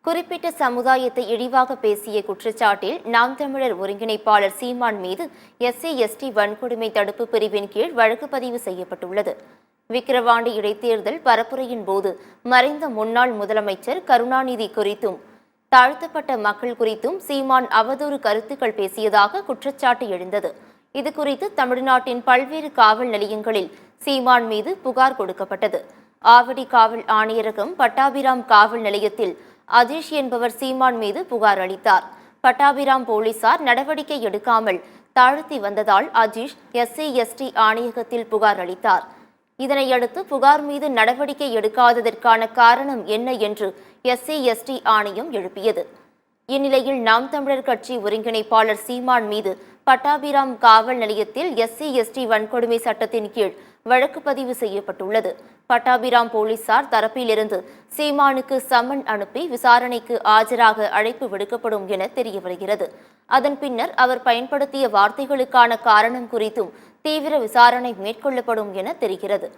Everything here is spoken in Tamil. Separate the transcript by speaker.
Speaker 1: குறிப்பிட்ட சமுதாயத்தை இழிவாக பேசிய குற்றச்சாட்டில் நாம் தமிழர் ஒருங்கிணைப்பாளர் சீமான் மீது SC/ST வன்கொடுமை தடுப்பு பிரிவின் கீழ் வழக்கு பதிவு செய்யப்பட்டுள்ளது. விக்கிரவாண்டி இடைத்தேர்தல் பரப்புரையின் போது மறைந்த முன்னாள் முதலமைச்சர் கருணாநிதி குறித்தும் தாழ்த்தப்பட்ட மக்கள் குறித்தும் சீமான் அவதூறு கருத்துக்கள் பேசியதாக குற்றச்சாட்டு எழுந்தது. இதுகுறித்து தமிழ்நாட்டின் பல்வேறு காவல் நிலையங்களில் சீமான் மீது புகார் கொடுக்கப்பட்டது. ஆவடி காவல் ஆணையரகம் பட்டாபிராம் காவல் நிலையத்தில் அஜீஷ் என்பவர் சீமான் மீது புகார் அளித்தார். பட்டாபிராம் போலீசார் நடவடிக்கை எடுக்காமல் தாழ்த்தி வந்ததால் அஜீஷ் SC/ST ஆணையகத்தில் புகார் அளித்தார். இதனையடுத்து புகார் மீது நடவடிக்கை எடுக்காததற்கான காரணம் என்ன என்று SC/ST ஆணையம் எழுப்பியது. இந்நிலையில் நாம் தமிழர் கட்சி ஒருங்கிணைப்பாளர் சீமான் மீது பட்டாபிராம் காவல் நிலையத்தில் SC/ST வன்கொடுமை சட்டத்தின் கீழ் வழக்கு பதிவு செய்யப்பட்டுள்ளது. பட்டாபிராம் போலீசார் தரப்பிலிருந்து சீமானுக்கு சம்மன் அனுப்பி விசாரணைக்கு ஆஜராக அழைப்பு விடுக்கப்படும் என தெரியவருகிறது. அதன் பின்னர் அவர் பயன்படுத்திய வார்த்தைகளுக்கான காரணம் குறித்தும் தீவிர விசாரணை மேற்கொள்ளப்படும் என தெரிகிறது.